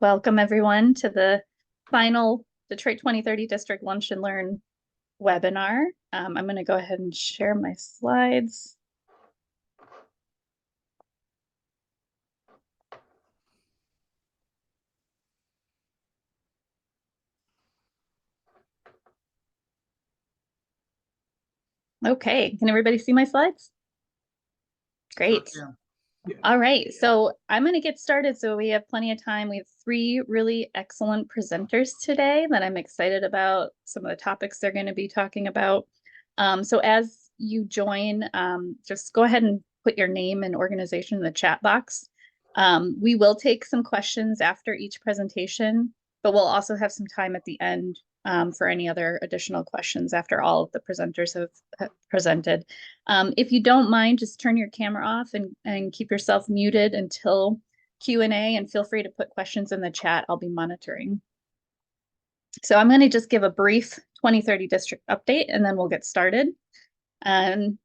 Welcome everyone to the final Detroit 2030 District Lunch and Learn webinar. I'm going to go ahead and share my slides. Okay, can everybody see my slides? Great. Sure. All right, so I'm going to get started so we have plenty of time. We have three really excellent presenters today that I'm excited about some of the topics they're going to be talking about. So as you join, just go ahead and put your name and organization in the chat box. We will take some questions after each presentation, but we'll also have some time at the end for any other additional questions after all of the presenters have presented. If you don't mind, just turn your camera off and keep yourself muted until Q&A, and feel free to put questions in the chat. I'll be monitoring. So I'm going to just give a brief 2030 district update and then we'll get started.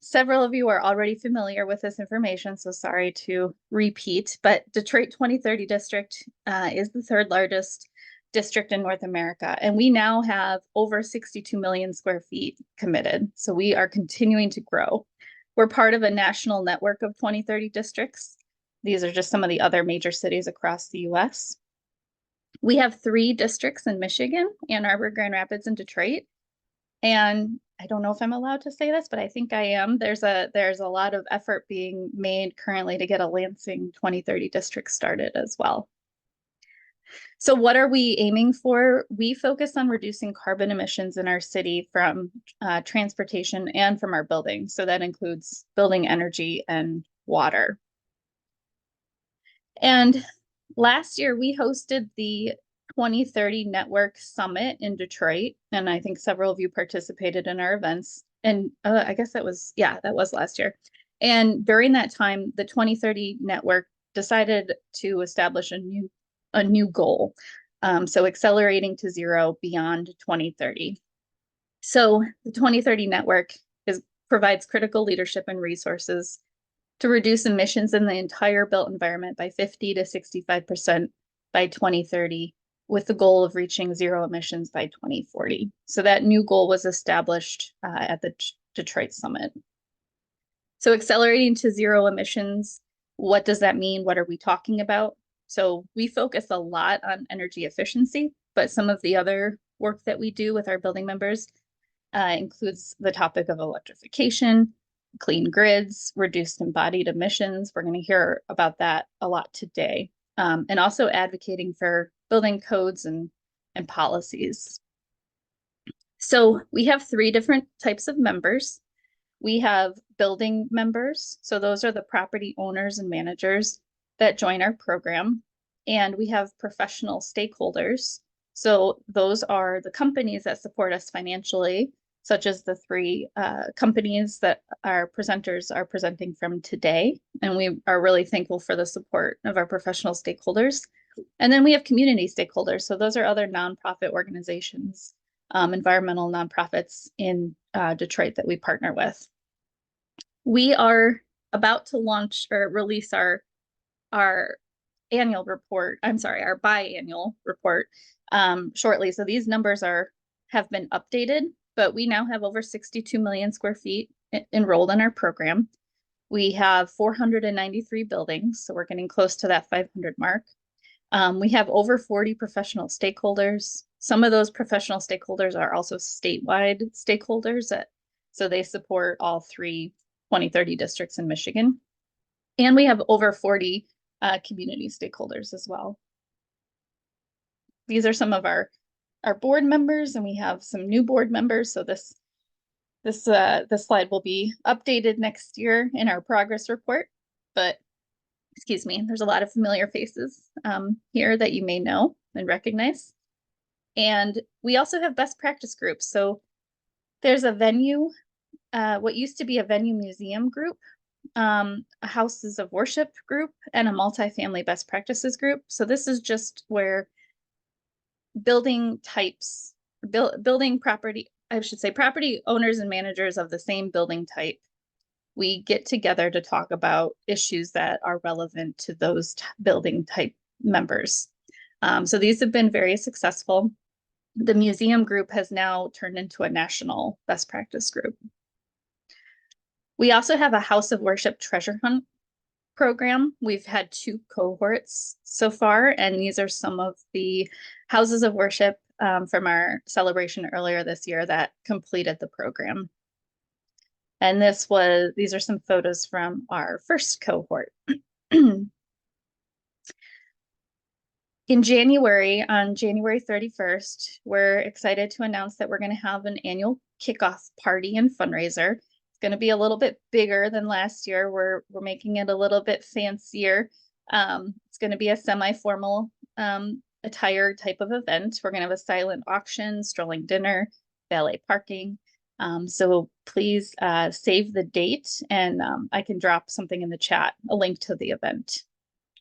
Several of you are already familiar with this information, so sorry to repeat, but Detroit 2030 district is the third largest district in North America, and we now have over 62 million square feet committed. So we are continuing to grow. We're part of a national network of 2030 districts. These are just some of the other major cities across the US. We have 3 districts in Michigan: Ann Arbor, Grand Rapids, and Detroit. And I don't know if I'm allowed to say this, but I think I am. There's a lot of effort being made currently to get a Lansing 2030 district started as well. So what are we aiming for? We focus on reducing carbon emissions in our city from transportation and from our buildings. So that includes building, energy, and water. And last year we hosted the 2030 Network Summit in Detroit, and I think several of you participated in our events. And I guess that was last year. And during that time, the 2030 Network decided to establish a new goal. So accelerating to zero beyond 2030. So the 2030 Network provides critical leadership and resources to reduce emissions in the entire built environment by 50 to 65% by 2030, with the goal of reaching zero emissions by 2040. So that new goal was established at the Detroit Summit. So accelerating to zero emissions, what does that mean? What are we talking about? So we focus a lot on energy efficiency, but some of the other work that we do with our building members includes the topic of electrification, clean grids, reduced embodied emissions. We're going to hear about that a lot today. And also advocating for building codes and policies. So we have 3 different types of members. We have building members. So those are the property owners and managers that join our program. And we have professional stakeholders. So those are the companies that support us financially, such as the 3 companies that our presenters are presenting from today. And we are really thankful for the support of our professional stakeholders. And then we have community stakeholders. So those are other nonprofit organizations, environmental nonprofits in Detroit that we partner with. We are about to launch or release our annual report. I'm sorry, our biannual report shortly. So these numbers have been updated, but we now have over 62 million square feet enrolled in our program. We have 493 buildings, so we're getting close to that 500 mark. We have over 40 professional stakeholders. Some of those professional stakeholders are also statewide stakeholders, so they support all 3 2030 districts in Michigan. And we have over 40 community stakeholders as well. These are some of our board members, and we have some new board members. So this slide will be updated next year in our progress report, but excuse me, there's a lot of familiar faces here that you may know and recognize. And we also have best practice groups. So there's a venue, what used to be a venue museum group, a houses of worship group, and a multifamily best practices group. So this is just where building types, building property, I should say property owners and managers of the same building type, we get together to talk about issues that are relevant to those building type members. So these have been very successful. The museum group has now turned into a national best practice group. We also have a House of Worship treasure hunt program. We've had 2 cohorts so far, and these are some of the houses of worship from our celebration earlier this year that completed the program. And these are some photos from our first cohort. In January, on January 31st, we're excited to announce that we're going to have an annual kickoff party and fundraiser. It's going to be a little bit bigger than last year. We're making it a little bit fancier. It's going to be a semi-formal attire type of event. We're going to have a silent auction, strolling dinner, valet parking. So please save the date, and I can drop something in the chat, a link to the event.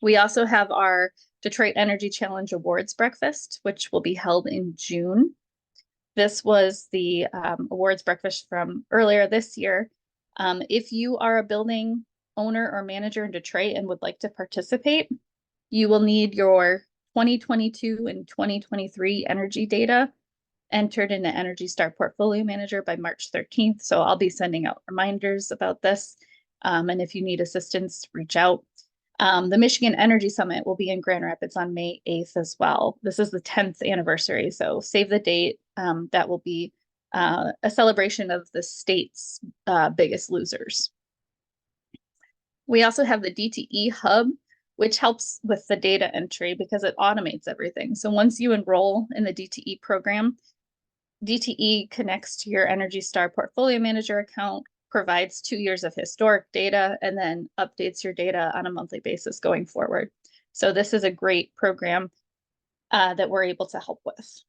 We also have our Detroit Energy Challenge Awards Breakfast, which will be held in June. This was the awards breakfast from earlier this year. If you are a building owner or manager in Detroit and would like to participate, you will need your 2022 and 2023 energy data entered in the Energy Star Portfolio Manager by March 13th. So I'll be sending out reminders about this. And if you need assistance, reach out. The Michigan Energy Summit will be in Grand Rapids on May 8th as well. This is the 10th anniversary, so save the date. That will be a celebration of the state's biggest losers. We also have the DTE Hub, which helps with the data entry because it automates everything. So once you enroll in the DTE program, DTE connects to your Energy Star Portfolio Manager account, provides 2 years of historic data, and then updates your data on a monthly basis going forward. So this is a great program that we're able to help with.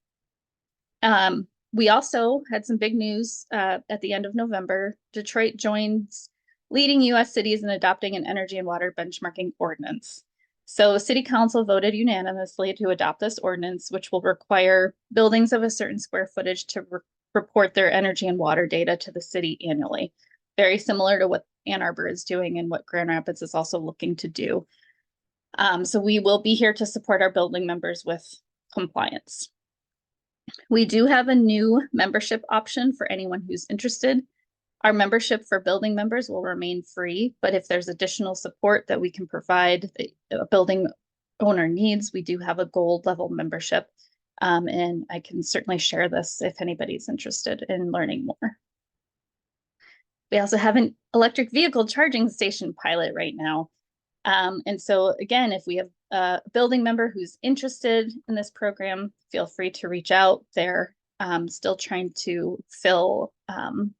We also had some big news at the end of November. Detroit joins leading US cities in adopting an energy and water benchmarking ordinance. So City Council voted unanimously to adopt this ordinance, which will require buildings of a certain square footage to report their energy and water data to the city annually. Very similar to what Ann Arbor is doing and what Grand Rapids is also looking to do. So we will be here to support our building members with compliance. We do have a new membership option for anyone who's interested. Our membership for building members will remain free, but if there's additional support that we can provide that a building owner needs, we do have a gold level membership. And I can certainly share this if anybody's interested in learning more. We also have an electric vehicle charging station pilot right now. And so again, if we have a building member who's interested in this program, feel free to reach out. They're still trying to fill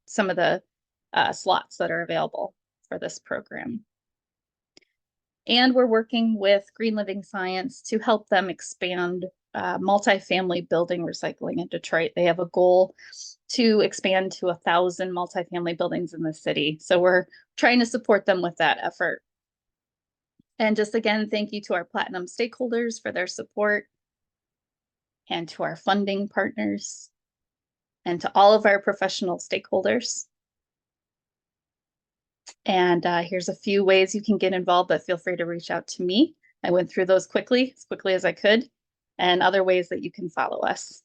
some of the slots that are available for this program. And we're working with Green Living Science to help them expand multifamily building recycling in Detroit. They have a goal to expand to 1,000 multifamily buildings in the city. So we're trying to support them with that effort. And just again, thank you to our Platinum stakeholders for their support, and to our funding partners, and to all of our professional stakeholders. And here's a few ways you can get involved, but feel free to reach out to me. I went through those quickly, as quickly as I could, and other ways that you can follow us.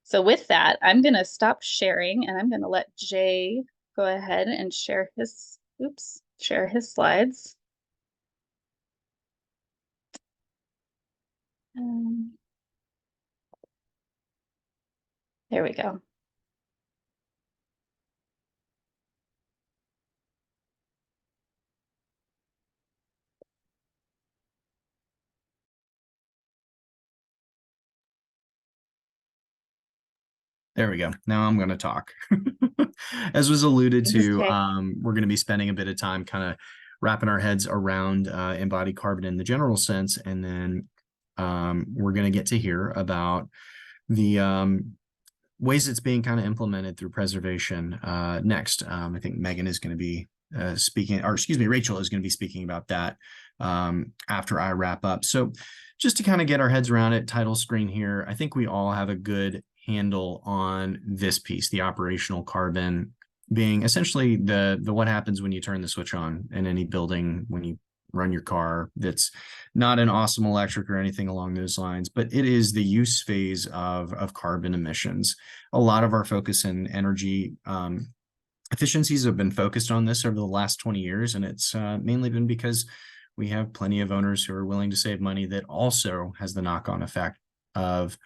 So with that, I'm going to stop sharing, and I'm going to let Jay go ahead and share his, share his slides. There we go. There we go. Now I'm going to talk. As was alluded to, we're going to be spending a bit of time kind of wrapping our heads around embodied carbon in the general sense. And then we're going to get to hear about the ways it's being kind of implemented through preservation next. I think Megan is going to be speaking, or excuse me, Rachel is going to be speaking about that after I wrap up. So just to kind of get our heads around it, title screen here, I think we all have a good handle on this piece, the operational carbon being essentially the what happens when you turn the switch on in any building when you run your car, that's not an awesome electric or anything along those lines, but it is the use phase of carbon emissions. A lot of our focus in energy efficiencies have been focused on this over the last 20 years, and it's mainly been because we have plenty of owners who are willing to save money that also has the knock-on effect of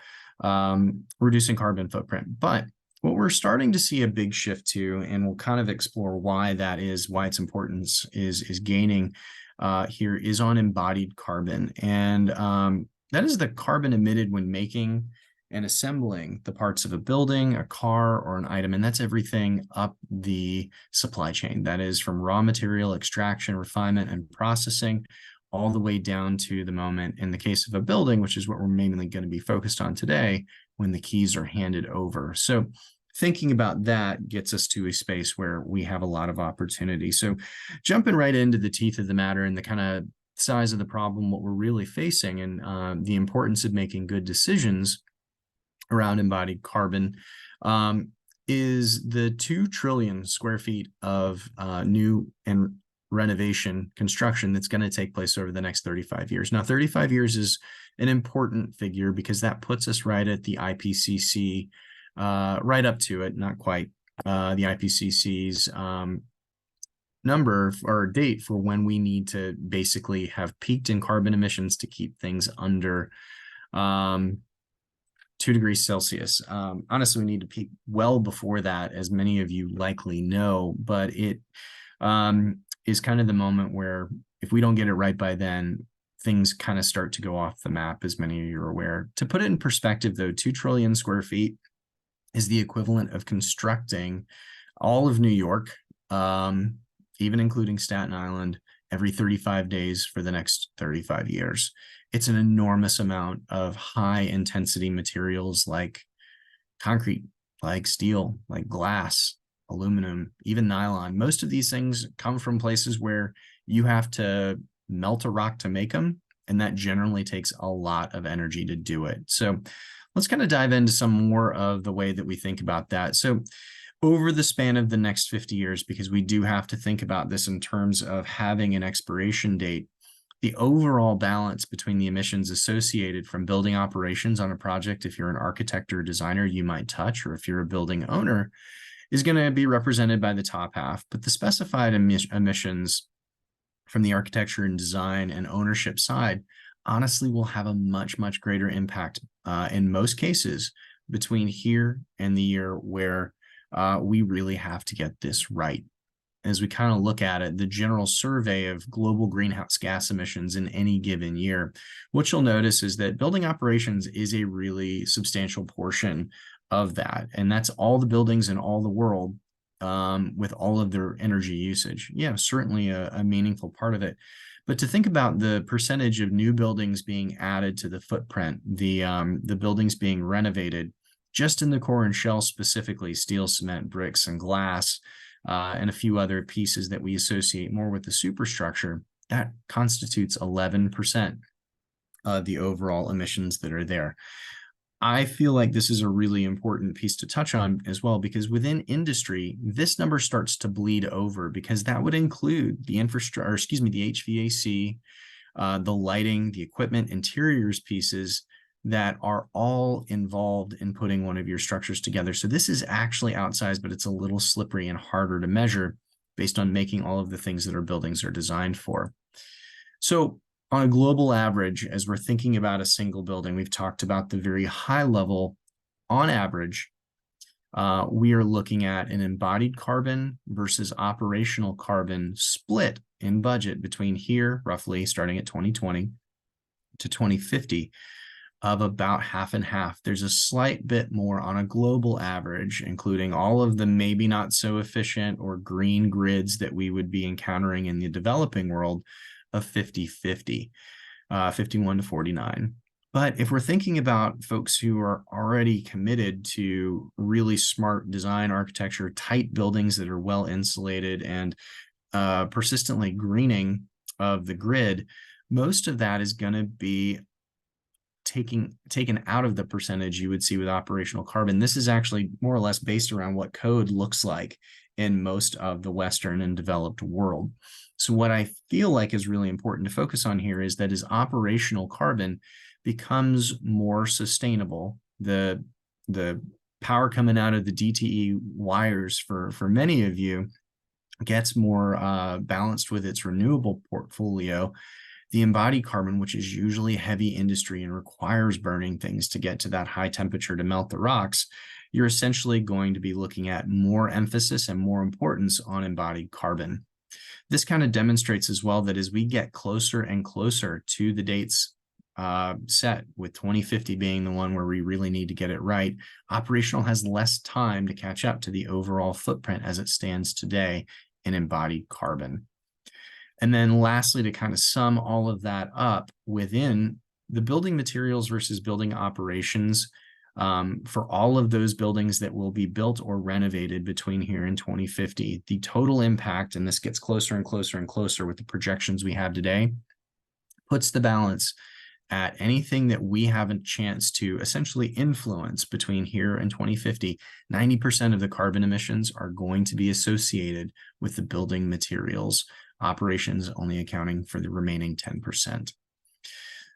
reducing carbon footprint. But what we're starting to see a big shift to, and we'll kind of explore why that is, why its importance is gaining here, is on embodied carbon. And that is the carbon emitted when making and assembling the parts of a building, a car, or an item. And that's everything up the supply chain. That is from raw material extraction, refinement, and processing, all the way down to the moment, in the case of a building, which is what we're mainly going to be focused on today, when the keys are handed over. So thinking about that gets us to a space where we have a lot of opportunity. So jumping right into the teeth of the matter and the kind of size of the problem, what we're really facing, and the importance of making good decisions around embodied carbon, is the 2 trillion square feet of new and renovation construction that's going to take place over the next 35 years. Now, 35 years is an important figure because that puts us right at the IPCC, right up to it, not quite, the IPCC's number or date for when we need to basically have peaked in carbon emissions to keep things under 2 degrees Celsius. Honestly, we need to peak well before that, as many of you likely know, but it is kind of the moment where if we don't get it right by then, things kind of start to go off the map, as many of you are aware. To put it in perspective, though, 2 trillion square feet is the equivalent of constructing all of New York, even including Staten Island, every 35 days for the next 35 years. It's an enormous amount of high intensity materials like concrete, like steel, like glass, aluminum, even nylon. Most of these things come from places where you have to melt a rock to make them, and that generally takes a lot of energy to do it. So let's kind of dive into some more of the way that we think about that. So over the span of the next 50 years, because we do have to think about this in terms of having an expiration date, the overall balance between the emissions associated from building operations on a project, if you're an architect or designer, you might touch, or if you're a building owner, is going to be represented by the top half. But the specified emissions from the architecture and design and ownership side honestly will have a much, much greater impact in most cases between here and the year where we really have to get this right. As we kind of look at it, the general survey of global greenhouse gas emissions in any given year, what you'll notice is that building operations is a really substantial portion of that. And that's all the buildings in all the world with all of their energy usage. Yeah, certainly a meaningful part of it. But to think about the percentage of new buildings being added to the footprint, the buildings being renovated, just in the core and shell specifically, steel, cement, bricks, and glass, and a few other pieces that we associate more with the superstructure, that constitutes 11% of the overall emissions that are there. I feel like this is a really important piece to touch on as well, because within industry, this number starts to bleed over, because that would include the infrastructure, the HVAC, the lighting, the equipment, interiors pieces that are all involved in putting one of your structures together. So this is actually outsized, but it's a little slippery and harder to measure based on making all of the things that our buildings are designed for. So on a global average, as we're thinking about a single building, we've talked about the very high level. On average, we are looking at an embodied carbon versus operational carbon split in budget between here, roughly starting at 2020 to 2050, of about half and half. There's a slight bit more on a global average, including all of the maybe not so efficient or green grids that we would be encountering in the developing world, of 50-50, 51 to 49. But if we're thinking about folks who are already committed to really smart design architecture, tight buildings that are well insulated, and persistently greening of the grid, most of that is going to be taken out of the percentage you would see with operational carbon. This is actually more or less based around what code looks like in most of the Western and developed world. So what I feel like is really important to focus on here is that as operational carbon becomes more sustainable, the power coming out of the DTE wires for many of you gets more balanced with its renewable portfolio. The embodied carbon, which is usually heavy industry and requires burning things to get to that high temperature to melt the rocks, you're essentially going to be looking at more emphasis and more importance on embodied carbon. This kind of demonstrates as well that as we get closer and closer to the dates set, with 2050 being the one where we really need to get it right, operational has less time to catch up to the overall footprint as it stands today in embodied carbon. And then lastly, to kind of sum all of that up within the building materials versus building operations, for all of those buildings that will be built or renovated between here and 2050, the total impact, and this gets closer and closer and closer with the projections we have today, puts the balance at anything that we have a chance to essentially influence between here and 2050. 90% of the carbon emissions are going to be associated with the building materials, operations only accounting for the remaining 10%.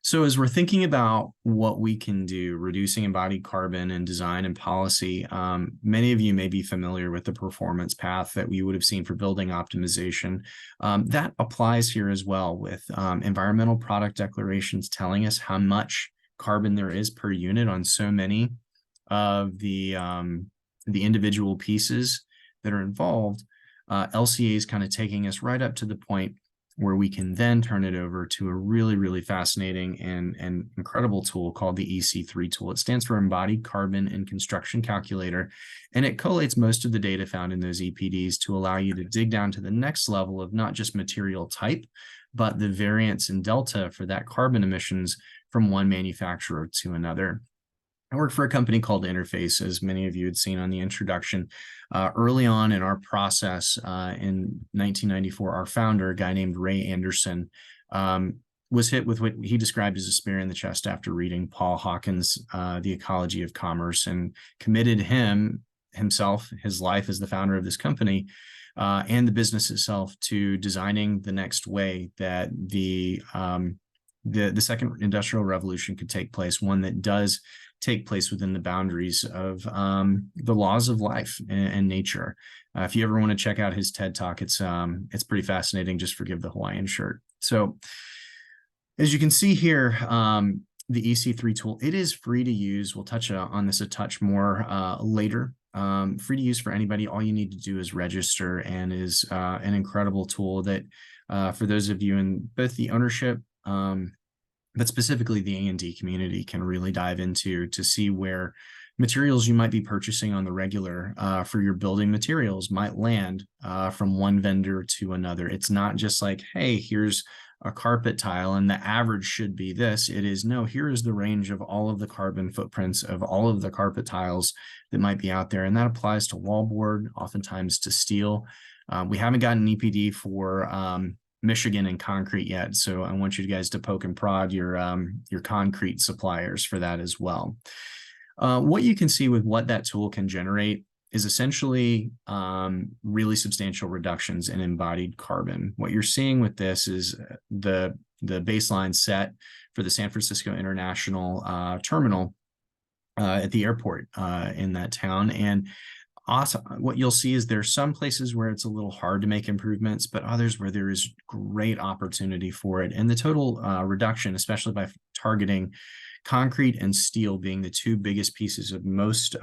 So as we're thinking about what we can do, reducing embodied carbon in design and policy, many of you may be familiar with the performance path that we would have seen for building optimization. That applies here as well, with environmental product declarations telling us how much carbon there is per unit on so many of the individual pieces that are involved. LCA is kind of taking us right up to the point where we can then turn it over to a really, really fascinating and incredible tool called the EC3 tool. It stands for Embodied Carbon and Construction Calculator, and it collates most of the data found in those EPDs to allow you to dig down to the next level of not just material type, but the variance and delta for that carbon emissions from one manufacturer to another. I work for a company called Interface, as many of you had seen on the introduction. Early on in our process in 1994, our founder, a guy named Ray Anderson, was hit with what he described as a spear in the chest after reading Paul Hawkins' The Ecology of Commerce, and committed himself, his life as the founder of this company, and the business itself to designing the next way that the second industrial revolution could take place, one that does take place within the boundaries of the laws of life and nature. If you ever want to check out his TED Talk, it's pretty fascinating. Just forgive the Hawaiian shirt. So as you can see here, the EC3 tool, it is free to use. We'll touch on this a touch more later. Free to use for anybody. All you need to do is register, and is an incredible tool that for those of you in both the ownership but specifically the A&D community can really dive into to see where materials you might be purchasing on the regular for your building materials might land from one vendor to another. It's not just like, hey, here's a carpet tile and the average should be this. It is, no, here is the range of all of the carbon footprints of all of the carpet tiles that might be out there. And that applies to wallboard, oftentimes to steel. We haven't gotten an EPD for Michigan and concrete yet, so I want you guys to poke and prod your concrete suppliers for that as well. What you can see with what that tool can generate is essentially really substantial reductions in embodied carbon. What you're seeing with this is the baseline set for the San Francisco International Terminal at the airport in that town. And awesome. What you'll see is there's some places where it's a little hard to make improvements, but others where there is great opportunity for it. And the total reduction, especially by targeting concrete and steel being the two biggest pieces of most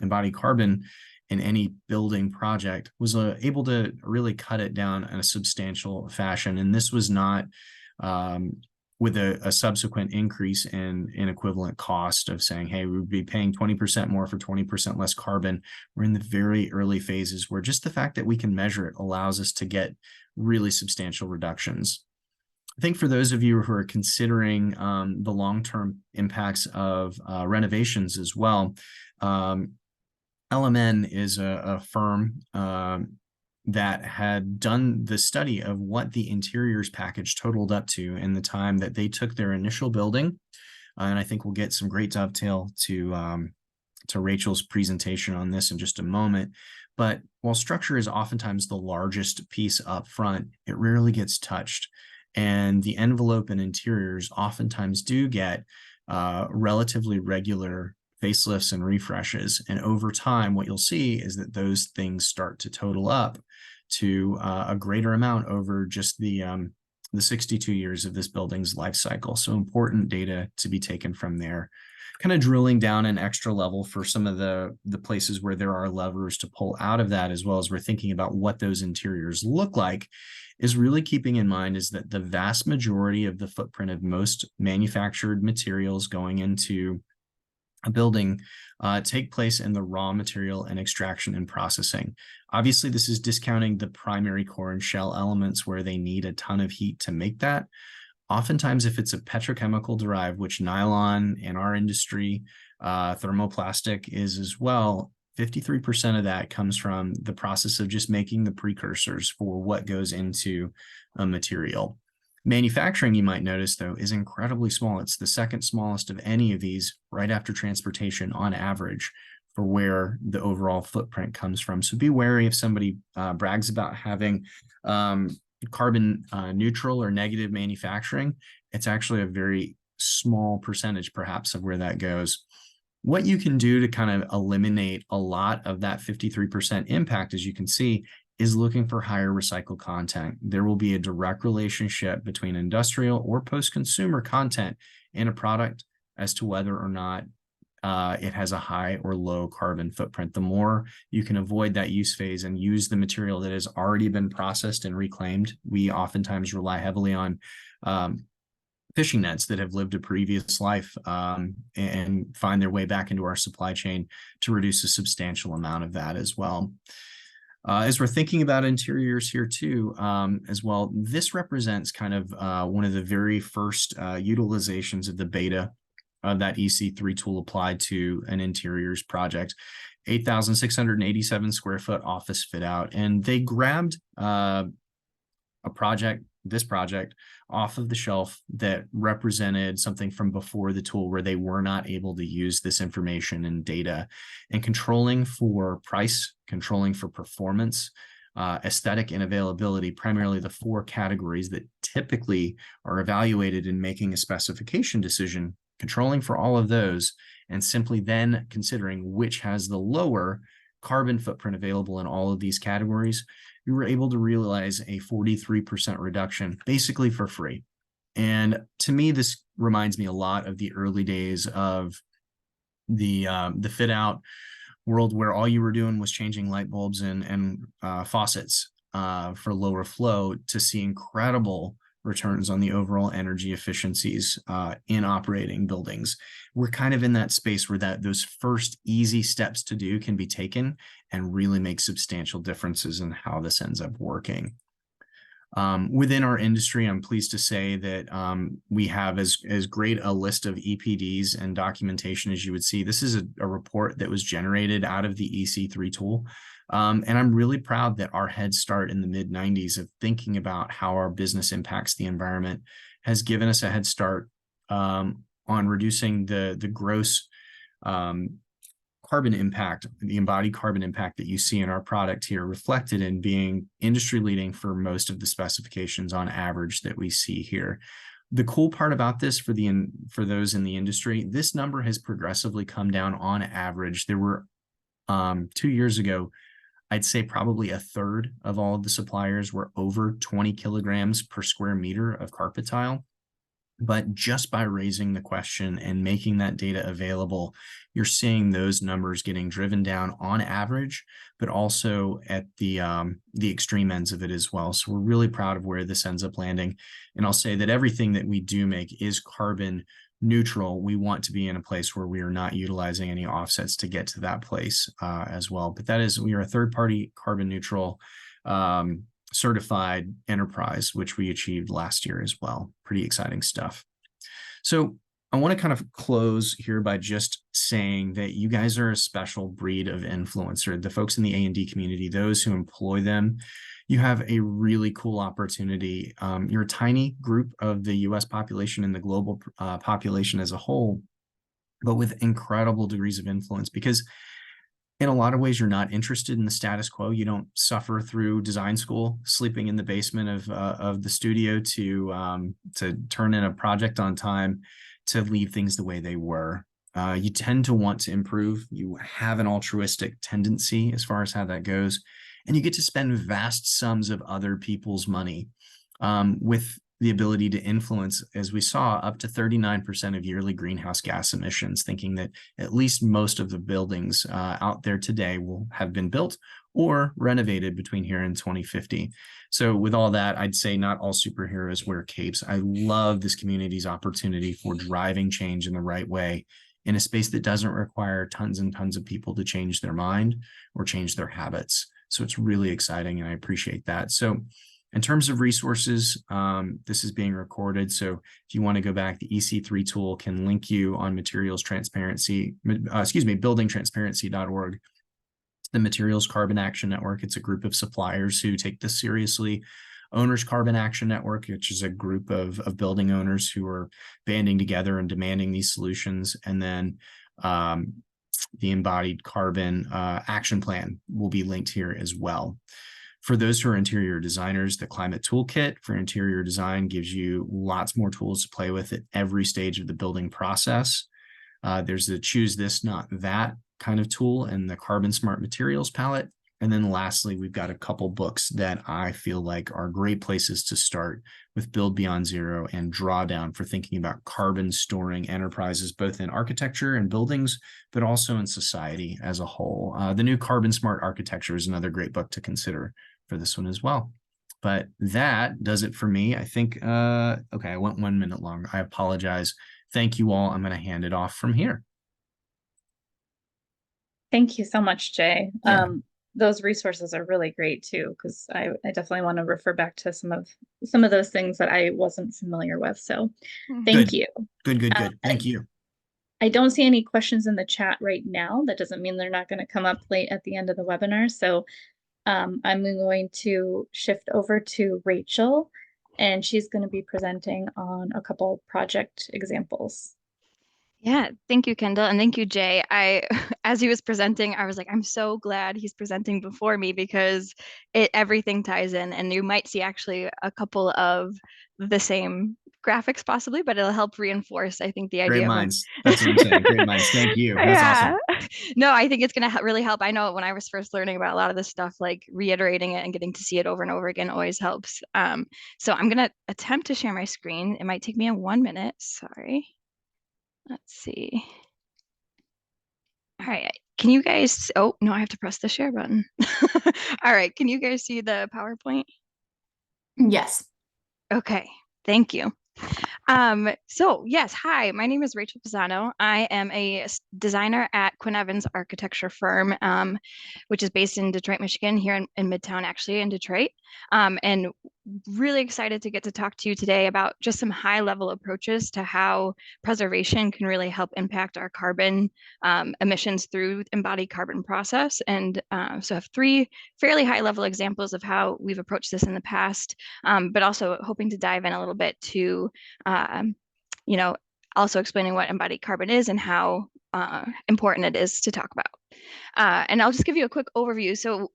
embodied carbon in any building project, was able to really cut it down in a substantial fashion. And this was not with a subsequent increase in equivalent cost of saying, hey, we would be paying 20% more for 20% less carbon. We're in the very early phases where just the fact that we can measure it allows us to get really substantial reductions. I think for those of you who are considering the long-term impacts of renovations as well, LMN is a firm that had done the study of what the interiors package totaled up to in the time that they took their initial building And I think we'll get some great dovetail to Rachel's presentation on this in just a moment. But while structure is oftentimes the largest piece up front, it rarely gets touched. And the envelope and interiors oftentimes do get relatively regular facelifts and refreshes. And over time, what you'll see is that those things start to total up to a greater amount over just the 62 years of this building's life cycle. So important data to be taken from there. Kind of drilling down an extra level for some of the places where there are levers to pull out of that, as well as we're thinking about what those interiors look like, is really keeping in mind is that the vast majority of the footprint of most manufactured materials going into a building take place in the raw material and extraction and processing. Obviously, this is discounting the primary core and shell elements where they need a ton of heat to make that. Oftentimes, if it's a petrochemical derived, which nylon in our industry, thermoplastic is as well, 53% of that comes from the process of just making the precursors for what goes into a material. Manufacturing, you might notice, though, is incredibly small. It's the second smallest of any of these, right after transportation on average, for where the overall footprint comes from. So be wary if somebody brags about having carbon neutral or negative manufacturing. It's actually a very small percentage, perhaps, of where that goes. What you can do to kind of eliminate a lot of that 53% impact, as you can see, is looking for higher recycled content. There will be a direct relationship between industrial or post-consumer content in a product as to whether or not it has a high or low carbon footprint. The more you can avoid that use phase and use the material that has already been processed and reclaimed. We oftentimes rely heavily on fishing nets that have lived a previous life and find their way back into our supply chain to reduce a substantial amount of that as well. As we're thinking about interiors here too, as well, this represents kind of one of the very first utilizations of the beta of that EC3 tool applied to an interiors project, 8,687 square foot office fit out. And they grabbed this project off of the shelf that represented something from before the tool where they were not able to use this information and data, and controlling for price, controlling for performance, aesthetic, and availability, primarily the four categories that typically are evaluated in making a specification decision, controlling for all of those, and simply then considering which has the lower carbon footprint available in all of these categories, we were able to realize a 43% reduction basically for free. And to me, this reminds me a lot of the early days of the fit out world, where all you were doing was changing light bulbs and faucets for lower flow, to see incredible returns on the overall energy efficiencies in operating buildings. We're kind of in that space where those first easy steps to do can be taken and really make substantial differences in how this ends up working. Within our industry, I'm pleased to say that we have as great a list of EPDs and documentation as you would see. This is a report that was generated out of the EC3 tool. And I'm really proud that our head start in the mid-90s of thinking about how our business impacts the environment has given us a head start on reducing the gross carbon impact, the embodied carbon impact that you see in our product here, reflected in being industry leading for most of the specifications on average that we see here. The cool part about this for those in the industry, this number has progressively come down on average. There were 2 years ago, I'd say probably a third of all of the suppliers were over 20 kilograms per square meter of carpet tile. But just by raising the question and making that data available, you're seeing those numbers getting driven down on average, but also at the extreme ends of it as well. So we're really proud of where this ends up landing. And I'll say that everything that we do make is carbon neutral. We want to be in a place where we are not utilizing any offsets to get to that place as well. But we are a third-party carbon neutral certified enterprise, which we achieved last year as well. Pretty exciting stuff. So I want to kind of close here by just saying that you guys are a special breed of influencer. The folks in the A&D community, those who employ them, you have a really cool opportunity. You're a tiny group of the US population and the global population as a whole, but with incredible degrees of influence, because in a lot of ways, you're not interested in the status quo. You don't suffer through design school, sleeping in the basement of the studio to turn in a project on time, to leave things the way they were. You tend to want to improve. You have an altruistic tendency as far as how that goes, and you get to spend vast sums of other people's money with the ability to influence, as we saw, up to 39% of yearly greenhouse gas emissions, thinking that at least most of the buildings out there today will have been built or renovated between here and 2050. So with all that, I'd say not all superheroes wear capes. I love this community's opportunity for driving change in the right way in a space that doesn't require tons and tons of people to change their mind or change their habits. So it's really exciting, and I appreciate that. So in terms of resources, this is being recorded. So if you want to go back, the EC3 tool can link you on buildingtransparency.org to the Materials Carbon Action Network. It's a group of suppliers who take this seriously. Owners Carbon Action Network, which is a group of building owners who are banding together and demanding these solutions. And then the Embodied Carbon Action Plan will be linked here as well. For those who are interior designers, the Climate Toolkit for interior design gives you lots more tools to play with at every stage of the building process. There's the choose this, not that kind of tool and the Carbon Smart Materials palette. And then lastly, we've got a couple books that I feel like are great places to start with: Build Beyond Zero and Drawdown, for thinking about carbon storing enterprises, both in architecture and buildings, but also in society as a whole. The new Carbon Smart Architecture is another great book to consider for this one as well. But that does it for me. I think, okay, I went 1 minute long. I apologize. Thank you all. I'm going to hand it off from here. Thank you so much, Jay. Yeah. Those resources are really great too, because I definitely want to refer back to some of those things that I wasn't familiar with. So thank you. Good. Thank you. I don't see any questions in the chat right now. That doesn't mean they're not going to come up late at the end of the webinar. So I'm going to shift over to Rachel, and she's going to be presenting on a couple project examples. Yeah, thank you, Kendall, and thank you, Jay. As he was presenting, I was like, I'm so glad he's presenting before me, because everything ties in, and you might see actually a couple of the same graphics possibly, but it'll help reinforce, I think, the idea. Great minds. That's what I'm saying. Great minds. Thank you. That's awesome. No, I think it's going to really help. I know when I was first learning about a lot of this stuff, like reiterating it and getting to see it over and over again always helps. So I'm going to attempt to share my screen. It might take me 1 minute. Sorry. Let's see. All right. Can you guys, oh, no, I have to press the share button. All right. Can you guys see the PowerPoint? Yes. Okay. Thank you. So yes, hi, my name is Rachel Pisano. I am a designer at Quinn Evans Architecture Firm, which is based in Detroit, Michigan, here in Midtown, actually, in Detroit. And really excited to get to talk to you today about just some high-level approaches to how preservation can really help impact our carbon emissions through embodied carbon process. And so I have 3 fairly high-level examples of how we've approached this in the past, but also hoping to dive in a little bit to also explaining what embodied carbon is and how important it is to talk about. And I'll just give you a quick overview. So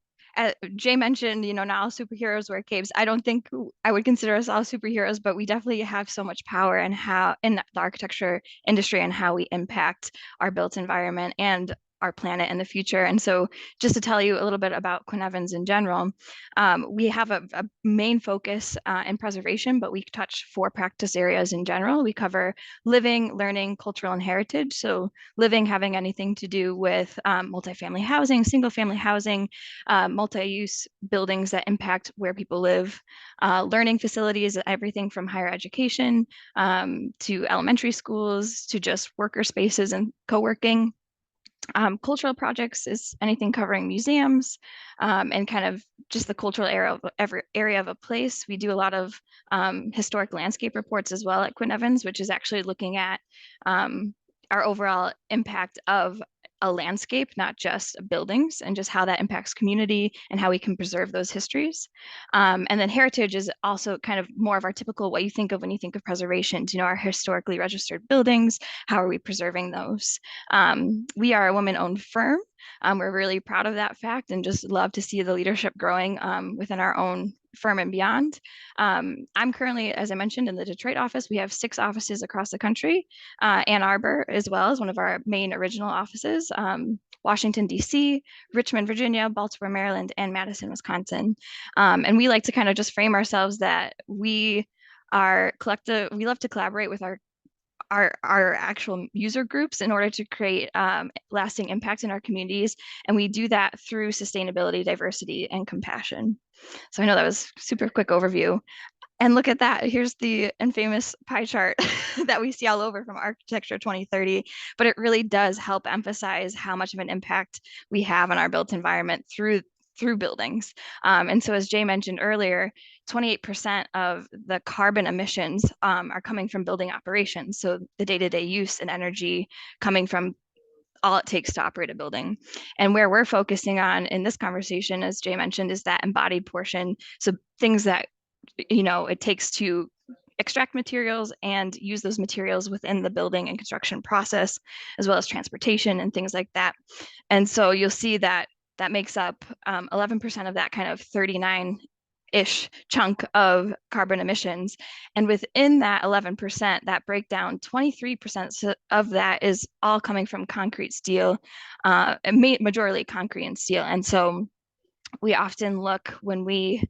Jay mentioned, not all superheroes wear capes. I don't think I would consider us all superheroes, but we definitely have so much power in the architecture industry and how we impact our built environment and our planet in the future. And so just to tell you a little bit about Quinn Evans in general, we have a main focus in preservation, but we touch 4 practice areas in general. We cover living, learning, cultural, and heritage. So living having anything to do with multifamily housing, single family housing, multi-use buildings that impact where people live, learning facilities, everything from higher education to elementary schools to just worker spaces and co-working. Cultural projects is anything covering museums and kind of just the cultural area of every area of a place. We do a lot of historic landscape reports as well at Quinn Evans, which is actually looking at our overall impact of a landscape, not just buildings, and just how that impacts community and how we can preserve those histories. And then heritage is also kind of more of our typical what you think of when you think of preservation. You know, our historically registered buildings, how are we preserving those? We are a woman-owned firm. We're really proud of that fact and just love to see the leadership growing within our own firm and beyond. I'm currently, as I mentioned, in the Detroit office. We have 6 offices across the country. Ann Arbor as well as one of our main original offices, Washington, D.C., Richmond, Virginia, Baltimore, Maryland, and Madison, Wisconsin. And we like to kind of just frame ourselves that we are collective. We love to collaborate with our actual user groups in order to create lasting impact in our communities. And we do that through sustainability, diversity, and compassion. So I know that was super quick overview. And look at that. Here's the infamous pie chart that we see all over from Architecture 2030, but it really does help emphasize how much of an impact we have on our built environment through buildings. And so as Jay mentioned earlier, 28% of the carbon emissions are coming from building operations. So the day-to-day use and energy coming from all it takes to operate a building. And where we're focusing on in this conversation, as Jay mentioned, is that embodied portion. So things that, you know, it takes to extract materials and use those materials within the building and construction process, as well as transportation and things like that. And so you'll see that that makes up 11% of that kind of 39-ish chunk of carbon emissions. And within that 11%, that breakdown, 23% of that is all coming from concrete, steel, majorly concrete and steel. And so we often look, when we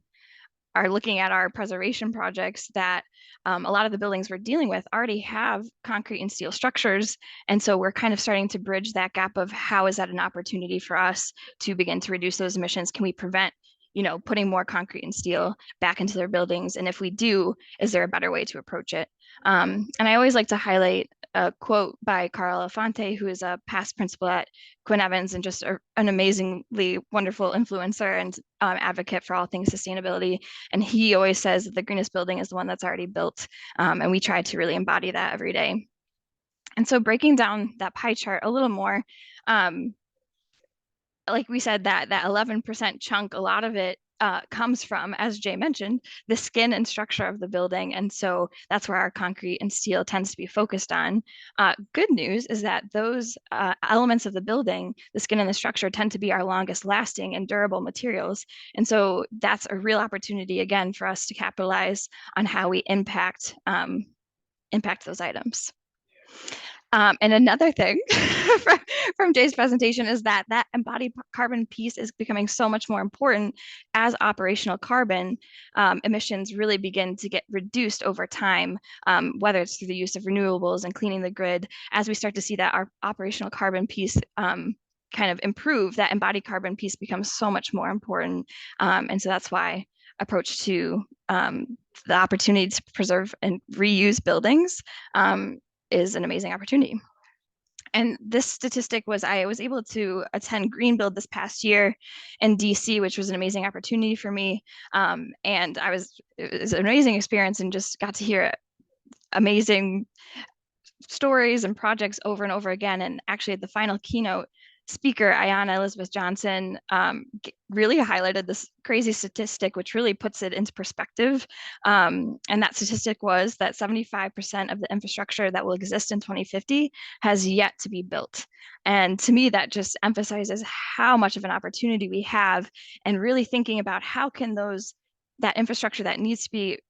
are looking at our preservation projects, that a lot of the buildings we're dealing with already have concrete and steel structures. And so we're kind of starting to bridge that gap of how is that an opportunity for us to begin to reduce those emissions? Can we prevent, you know, putting more concrete and steel back into their buildings? And if we do, is there a better way to approach it? And I always like to highlight a quote by Carl Elefante, who is a past principal at Quinn Evans and just an amazingly wonderful influencer and advocate for all things sustainability. And he always says that the greenest building is the one that's already built. And we try to really embody that every day. And so breaking down that pie chart a little more, like we said, that 11% chunk, a lot of it comes from, as Jay mentioned, the skin and structure of the building. And so that's where our concrete and steel tends to be focused on. Good news is that those elements of the building, the skin and the structure, tend to be our longest lasting and durable materials. And so that's a real opportunity, again, for us to capitalize on how we impact those items. And another thing from Jay's presentation is that embodied carbon piece is becoming so much more important as operational carbon emissions really begin to get reduced over time, whether it's through the use of renewables and cleaning the grid. As we start to see that our operational carbon piece kind of improve, that embodied carbon piece becomes so much more important. And so that's why approach to the opportunity to preserve and reuse buildings is an amazing opportunity. And this statistic was, I was able to attend Greenbuild this past year in DC, which was an amazing opportunity for me. And it was an amazing experience and just got to hear amazing stories and projects over and over again. And actually at the final keynote, speaker Ayanna Elizabeth Johnson really highlighted this crazy statistic, which really puts it into perspective. And that statistic was that 75% of the infrastructure that will exist in 2050 has yet to be built. And to me, that just emphasizes how much of an opportunity we have, and really thinking about how can that infrastructure that needs to be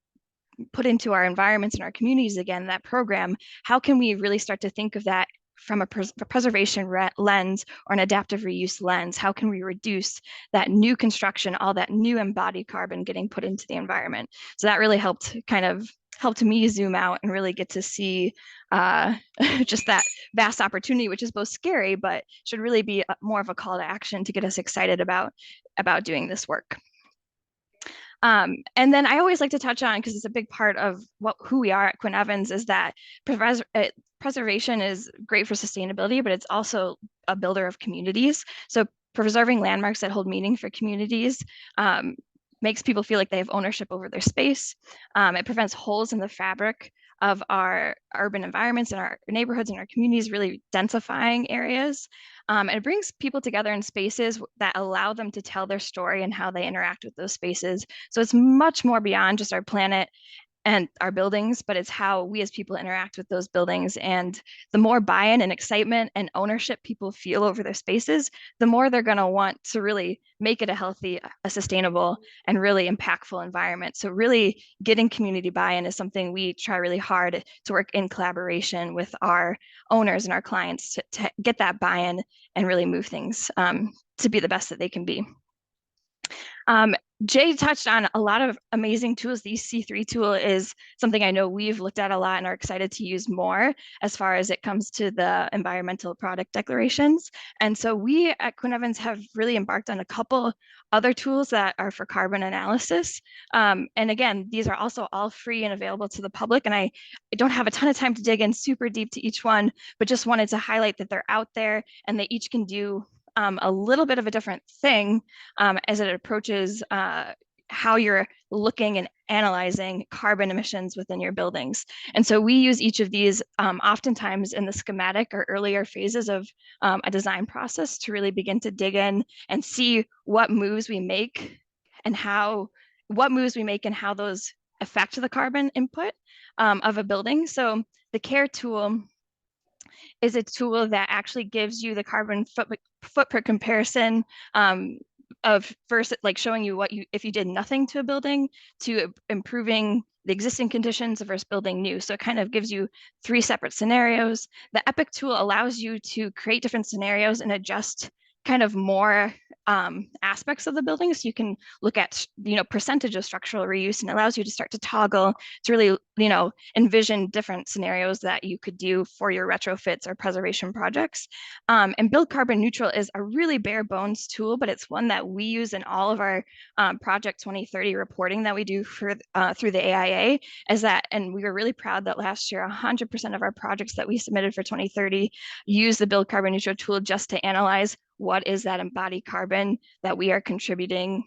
put into our environments and our communities again, that program, how can we really start to think of that from a preservation lens or an adaptive reuse lens? How can we reduce that new construction, all that new embodied carbon getting put into the environment? So that really helped me zoom out and really get to see just that vast opportunity, which is both scary, but should really be more of a call to action to get us excited about doing this work. And then I always like to touch on, because it's a big part of who we are at Quinn Evans, is that preservation is great for sustainability, but it's also a builder of communities. So preserving landmarks that hold meaning for communities makes people feel like they have ownership over their space. It prevents holes in the fabric of our urban environments and our neighborhoods and our communities, really densifying areas. And it brings people together in spaces that allow them to tell their story and how they interact with those spaces. So it's much more beyond just our planet and our buildings, but it's how we as people interact with those buildings. And the more buy-in and excitement and ownership people feel over their spaces, the more they're going to want to really make it a healthy, a sustainable, and really impactful environment. So really getting community buy-in is something we try really hard to work in collaboration with our owners and our clients to get that buy-in and really move things to be the best that they can be. Jay touched on a lot of amazing tools. The C3 tool is something I know we've looked at a lot and are excited to use more as far as it comes to the environmental product declarations. And so we at Quinn Evans have really embarked on a couple other tools that are for carbon analysis. And again, these are also all free and available to the public. And I don't have a ton of time to dig in super deep to each one, but just wanted to highlight that they're out there and they each can do a little bit of a different thing as it approaches how you're looking and analyzing carbon emissions within your buildings. And so we use each of these oftentimes in the schematic or earlier phases of a design process to really begin to dig in and see what moves we make and how those affect the carbon input of a building. So the CARE tool is a tool that actually gives you the carbon footprint comparison of first, like showing you if you did nothing to a building, to improving the existing conditions versus building new. So it kind of gives you 3 separate scenarios. The EPIC tool allows you to create different scenarios and adjust kind of more aspects of the building. So you can look at, percentage of structural reuse, and it allows you to start to toggle to really, envision different scenarios that you could do for your retrofits or preservation projects. And Build Carbon Neutral is a really bare bones tool, but it's one that we use in all of our Project 2030 reporting that we do for through the AIA. And we were really proud that last year, 100% of our projects that we submitted for 2030 used the Build Carbon Neutral tool just to analyze what is that embodied carbon that we are contributing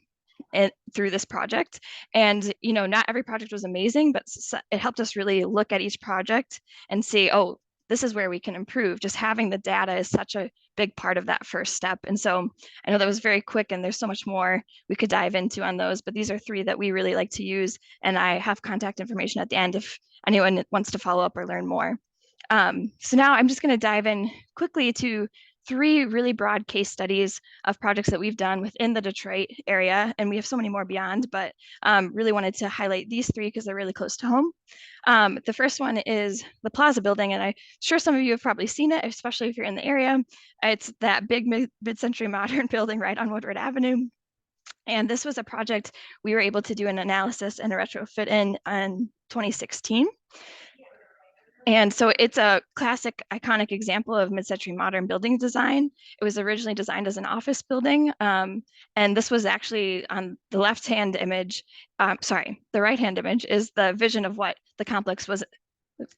through this project. And not every project was amazing, but it helped us really look at each project and see, oh, this is where we can improve. Just having the data is such a big part of that first step. And so I know that was very quick and there's so much more we could dive into on those, but these are 3 that we really like to use. And I have contact information at the end if anyone wants to follow up or learn more. So now I'm just going to dive in quickly to 3 really broad case studies of projects that we've done within the Detroit area. And we have so many more beyond, but really wanted to highlight these 3 because they're really close to home. The first one is the Plaza building, and I'm sure some of you have probably seen it, especially if you're in the area. It's that big mid-century modern building right on Woodward Avenue. And this was a project we were able to do an analysis and a retrofit in 2016. And so it's a classic, iconic example of mid-century modern building design. It was originally designed as an office building. And this was actually on the left-hand image, the right-hand image is the vision of what the complex was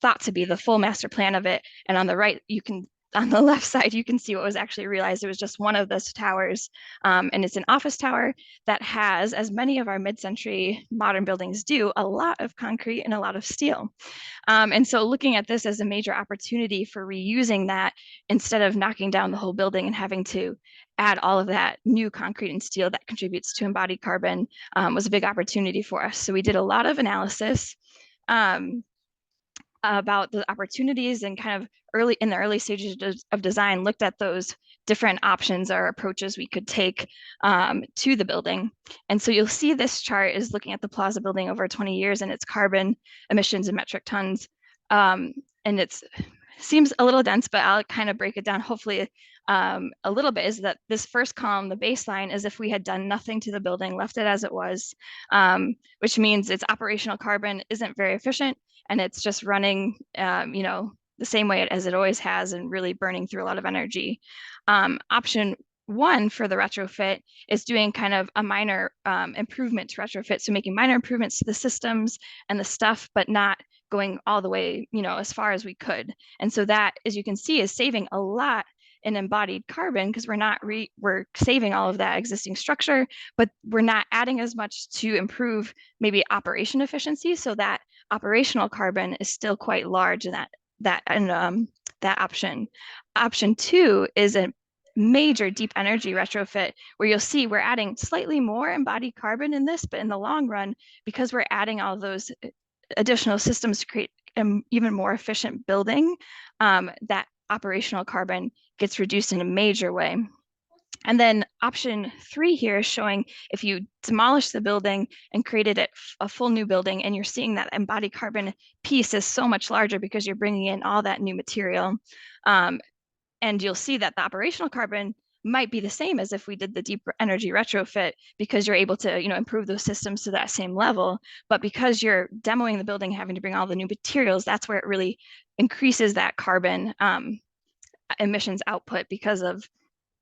thought to be, the full master plan of it. And on the right, on the left side, you can see what was actually realized. It was just one of those towers. And it's an office tower that has, as many of our mid-century modern buildings do, a lot of concrete and a lot of steel. And so looking at this as a major opportunity for reusing that instead of knocking down the whole building and having to add all of that new concrete and steel that contributes to embodied carbon was a big opportunity for us. So we did a lot of analysis about the opportunities and kind of in the early stages of design, looked at those different options or approaches we could take to the building. And so you'll see this chart is looking at the Plaza building over 20 years and its carbon emissions in metric tons. And it seems a little dense, but I'll kind of break it down hopefully a little bit. Is that this first column, the baseline, is if we had done nothing to the building, left it as it was, which means its operational carbon isn't very efficient and it's just running, the same way as it always has and really burning through a lot of energy. Option 1 for the retrofit is doing kind of a minor improvement to retrofit. So making minor improvements to the systems and the stuff, but not going all the way, as far as we could. And so that, as you can see, is saving a lot in embodied carbon because we're saving all of that existing structure, but we're not adding as much to improve maybe operation efficiency. So that operational carbon is still quite large in that option. Option 2 is a major deep energy retrofit where you'll see we're adding slightly more embodied carbon in this, but in the long run, because we're adding all those additional systems to create an even more efficient building, that operational carbon gets reduced in a major way. And then option 3 here is showing if you demolish the building and created it a full new building, and you're seeing that embodied carbon piece is so much larger because you're bringing in all that new material. And you'll see that the operational carbon might be the same as if we did the deep energy retrofit, because you're able to, improve those systems to that same level. But because you're demoing the building, having to bring all the new materials, that's where it really increases that carbon emissions output because of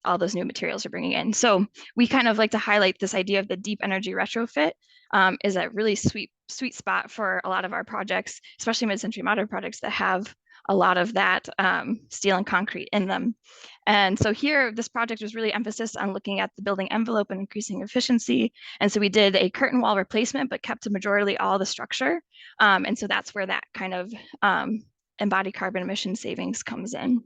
all those new materials you're bringing in. So we kind of like to highlight this idea of the deep energy retrofit is a really sweet spot for a lot of our projects, especially mid-century modern projects that have a lot of that steel and concrete in them. And so here, this project was really emphasis on looking at the building envelope and increasing efficiency. And so we did a curtain wall replacement, but kept majority all the structure. And so that's where that kind of embodied carbon emission savings comes in.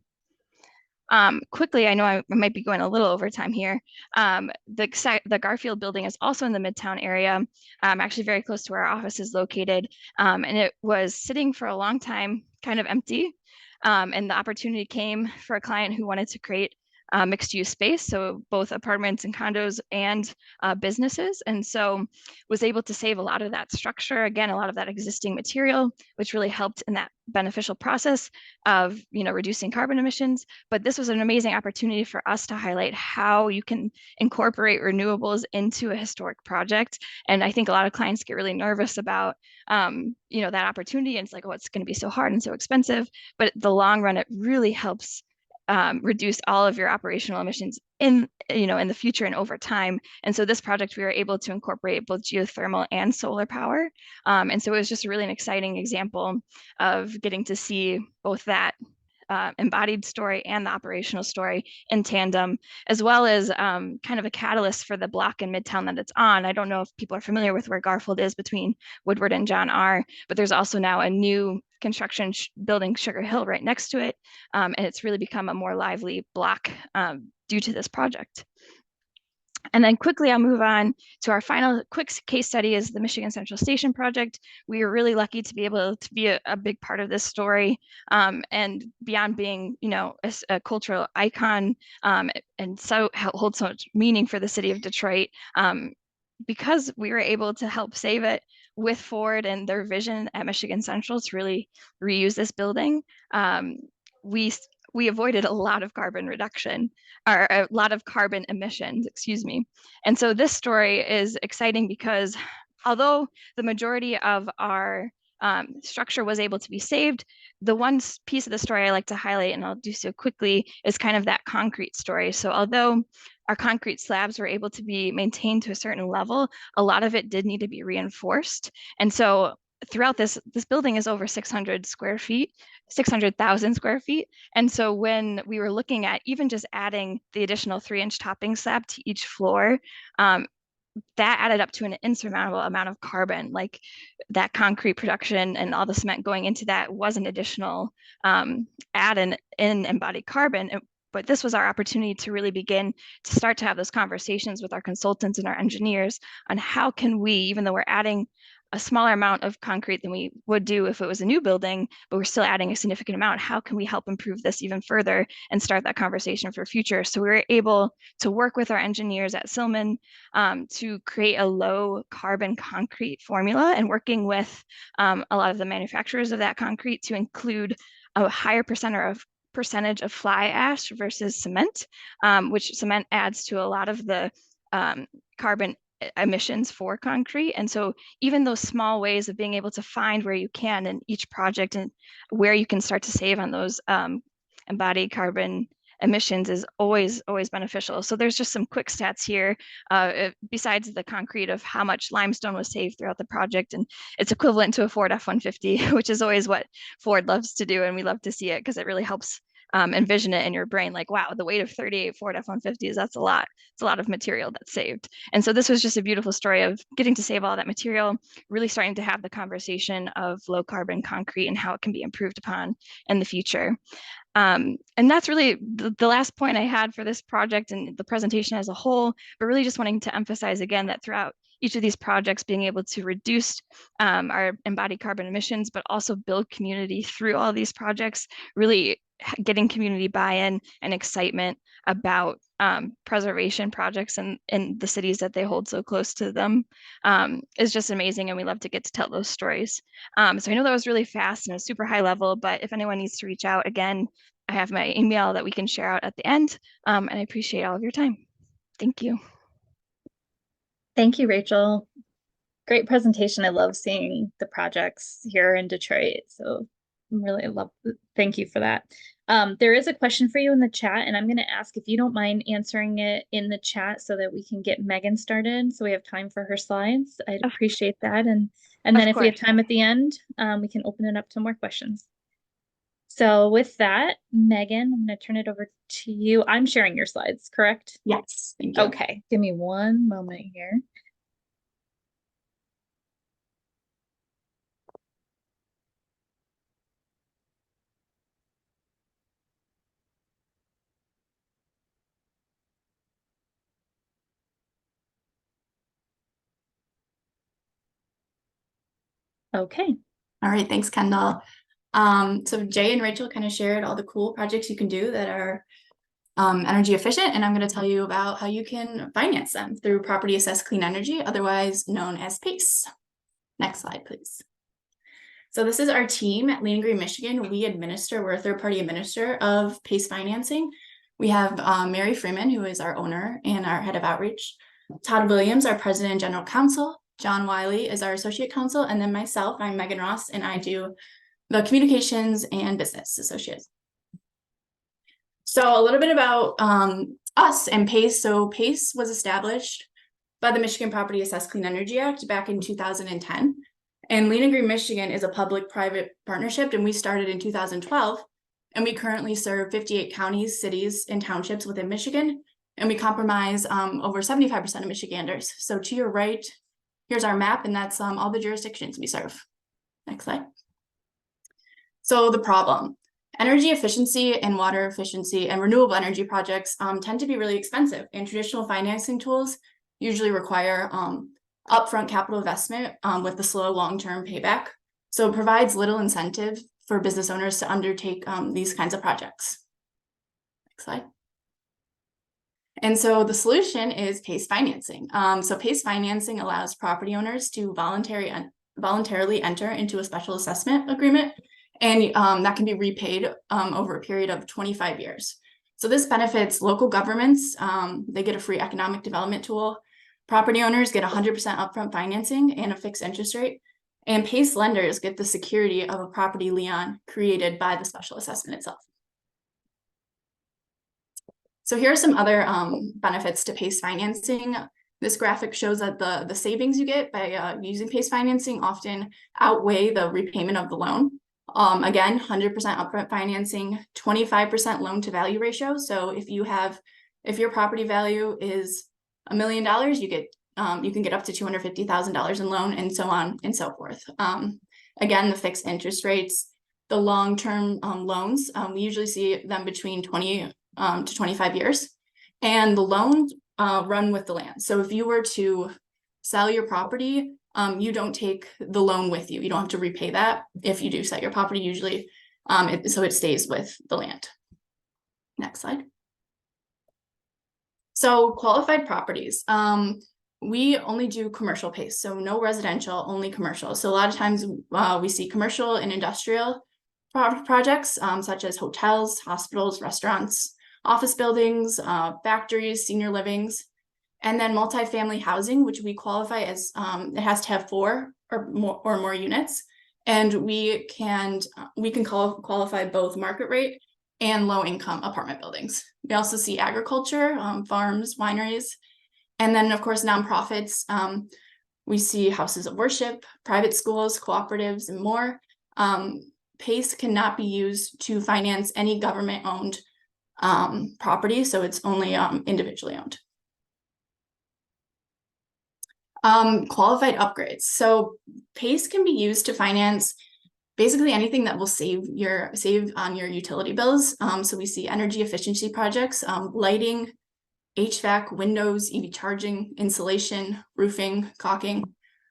Quickly, I know I might be going a little over time here. The Garfield building is also in the Midtown area, actually very close to where our office is located. And it was sitting for a long time, kind of empty. And the opportunity came for a client who wanted to create mixed use space, so both apartments and condos and businesses. And so was able to save a lot of that structure, again, a lot of that existing material, which really helped in that beneficial process of reducing carbon emissions. But this was an amazing opportunity for us to highlight how you can incorporate renewables into a historic project. And I think a lot of clients get really nervous about that opportunity, and it's like, oh, it's going to be so hard and so expensive. But the long run, it really helps reduce all of your operational emissions in the future and over time. And so this project, we were able to incorporate both geothermal and solar power. And so it was just really an exciting example of getting to see both that embodied story and the operational story in tandem, as well as kind of a catalyst for the block in Midtown that it's on. I don't know if people are familiar with where Garfield is between Woodward and John R., but there's also now a new construction building, Sugar Hill, right next to it. And it's really become a more lively block due to this project. And then quickly, I'll move on to our final quick case study is the Michigan Central Station project. We are really lucky to be able to be a big part of this story, and beyond being, a cultural icon, and so holds so much meaning for the city of Detroit, because we were able to help save it with Ford and their vision at Michigan Central to really reuse this building. We avoided a lot of carbon reduction, or a lot of carbon emissions, excuse me. And so this story is exciting because although the majority of our structure was able to be saved, the one piece of the story I like to highlight, and I'll do so quickly, is kind of that concrete story. So although our concrete slabs were able to be maintained to a certain level, a lot of it did need to be reinforced. And so throughout this building is over 600,000 square feet. And so when we were looking at even just adding the additional 3-inch topping slab to each floor, that added up to an insurmountable amount of carbon. Like that concrete production and all the cement going into that was an additional add in embodied carbon. But this was our opportunity to really begin to start to have those conversations with our consultants and our engineers on how can we, even though we're adding a smaller amount of concrete than we would do if it was a new building, but we're still adding a significant amount, how can we help improve this even further and start that conversation for future? So we were able to work with our engineers at Silman to create a low carbon concrete formula, and working with a lot of the manufacturers of that concrete to include a higher percentage of fly ash versus cement, which cement adds to a lot of the carbon emissions for concrete. And so even those small ways of being able to find where you can in each project and where you can start to save on those embodied carbon emissions is always beneficial. So there's just some quick stats here, besides the concrete, of how much limestone was saved throughout the project. And it's equivalent to a Ford F-150, which is always what Ford loves to do. And we love to see it because it really helps envision it in your brain, like, wow, the weight of 38 Ford F-150s, that's a lot. It's a lot of material that's saved. And so this was just a beautiful story of getting to save all that material, really starting to have the conversation of low carbon concrete and how it can be improved upon in the future. And that's really the last point I had for this project and the presentation as a whole, but really just wanting to emphasize again that throughout each of these projects, being able to reduce our embodied carbon emissions, but also build community through all these projects, really getting community buy-in and excitement about preservation projects in the cities that they hold so close to them is just amazing. And we love to get to tell those stories. So I know that was really fast and a super high level, but if anyone needs to reach out, again, I have my email that we can share out at the end. And I appreciate all of your time. Thank you. Thank you, Rachel. Great presentation. I love seeing the projects here in Detroit. So thank you for that. There is a question for you in the chat, and I'm going to ask if you don't mind answering it in the chat so that we can get Megan started, so we have time for her slides. I'd appreciate that. And then if we have time at the end, we can open it up to more questions. So with that, Megan, I'm going to turn it over to you. I'm sharing your slides, correct? Yes. Thank you. Okay, give me one moment here. Okay. All right. Thanks, Kendall. So Jay and Rachel kind of shared all the cool projects you can do that are energy efficient, and I'm going to tell you about how you can finance them through Property Assessed Clean Energy, otherwise known as PACE. Next slide, please. So this is our team at Lean & Green, Michigan. We're a third-party administrator of PACE financing. We have Mary Freeman, who is our owner and our head of outreach, Todd Williams, our president and general counsel, John Wiley is our associate counsel, and then myself, I'm Megan Ross, and I do the communications and business associates. So a little bit about us and PACE. So PACE was established by the Michigan Property Assessed Clean Energy Act back in 2010. And Lean & Green, Michigan is a public-private partnership, and we started in 2012. And we currently serve 58 counties, cities, and townships within Michigan. And we comprise over 75% of Michiganders. So to your right, here's our map, and that's all the jurisdictions we serve. Next slide. So the problem. Energy efficiency and water efficiency and renewable energy projects tend to be really expensive, and traditional financing tools usually require upfront capital investment with the slow long-term payback. So it provides little incentive for business owners to undertake these kinds of projects. Next slide. And so the solution is PACE financing. So PACE financing allows property owners to voluntarily enter into a special assessment agreement, and that can be repaid over a period of 25 years. So this benefits local governments. They get a free economic development tool. Property owners get 100% upfront financing and a fixed interest rate. And PACE lenders get the security of a property lien created by the special assessment itself. So here are some other benefits to PACE financing. This graphic shows that the savings you get by using PACE financing often outweigh the repayment of the loan. Again, 100% upfront financing, 25% loan to value ratio. So if your property value is $1 million, you can get up to $250,000 in loan, and so on and so forth. Again, the fixed interest rates, the long-term loans, we usually see them between 20 to 25 years, and the loans run with the land. So if you were to sell your property, you don't take the loan with you. You don't have to repay that if you do sell your property, usually. So it stays with the land. Next slide. So qualified properties. We only do commercial PACE, so no residential, only commercial. So a lot of times we see commercial and industrial projects such as hotels, hospitals, restaurants, office buildings, factories, senior livings, and then multifamily housing, which we qualify as it has to have 4 or more units, and we can qualify both market rate and low income apartment buildings. We also see agriculture, farms, wineries, and then of course nonprofits. We see houses of worship, private schools, cooperatives, and more. PACE cannot be used to finance any government-owned property, so it's only individually owned. Qualified upgrades. So PACE can be used to finance basically anything that will save on your utility bills. So we see energy efficiency projects, lighting, HVAC, windows, EV charging, insulation, roofing, caulking,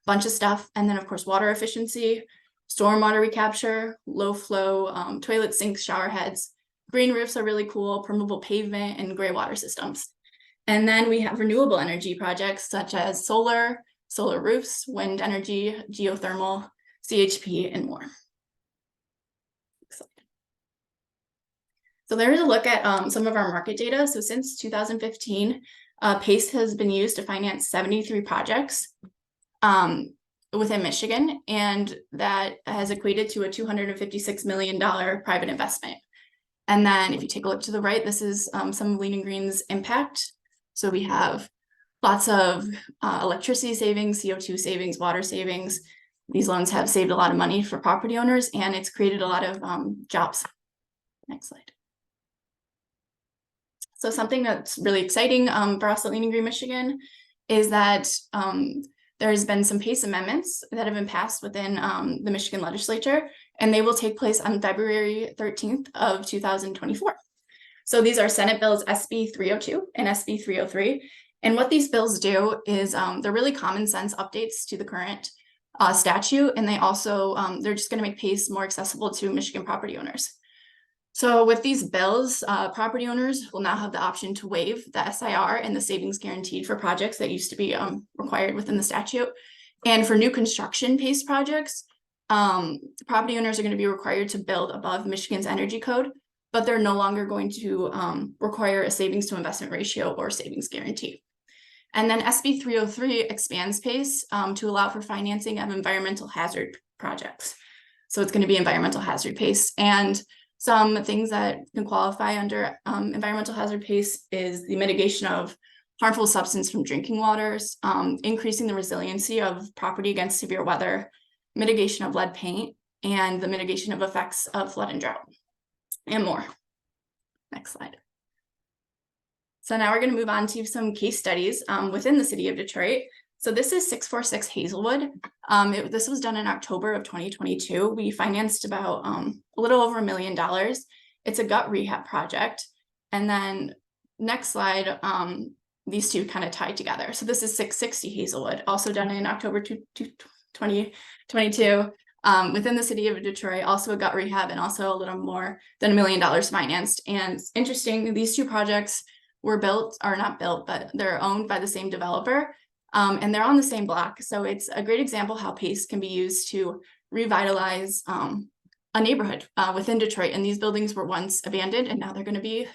bunch of stuff. And then of course, water efficiency, stormwater recapture, low flow, toilet sinks, shower heads. Green roofs are really cool, permeable pavement, and gray water systems. And then we have renewable energy projects such as solar roofs, wind energy, geothermal, CHP, and more. So there's a look at some of our market data. So since 2015, PACE has been used to finance 73 projects within Michigan, and that has equated to a $256 million private investment. And then if you take a look to the right, this is some of Lean & Green's impact. So we have lots of electricity savings, CO2 savings, water savings. These loans have saved a lot of money for property owners, and it's created a lot of jobs. Next slide. So something that's really exciting for us at Lean & Green Michigan is that there's been some PACE amendments that have been passed within the Michigan legislature, and they will take place on February 13th of 2024. So these are Senate bills SB 302 and SB 303. And what these bills do is they're really common sense updates to the current statute, and they also, they're just going to make PACE more accessible to Michigan property owners. So with these bills, property owners will now have the option to waive the SIR and the savings guaranteed for projects that used to be required within the statute. And for new construction PACE projects, property owners are going to be required to build above Michigan's energy code, but they're no longer going to require a savings to investment ratio or savings guarantee. And then SB 303 expands PACE to allow for financing of environmental hazard projects. So it's going to be environmental hazard PACE. And some things that can qualify under environmental hazard PACE is the mitigation of harmful substance from drinking waters, increasing the resiliency of property against severe weather, mitigation of lead paint, and the mitigation of effects of flood and drought, and more. Next slide. So now we're going to move on to some case studies within the city of Detroit. So this is 646 Hazelwood. This was done in October of 2022. We financed about a little over $1 million. It's a gut rehab project. And then next slide, these two kind of tied together. So this is 660 Hazelwood, also done in October 2022 within the city of Detroit, also a gut rehab and also a little more than $1 million financed. And interesting, these two projects were built, or not built, but they're owned by the same developer. And they're on the same block. So it's a great example how PACE can be used to revitalize a neighborhood within Detroit. And these buildings were once abandoned, and now they're going to be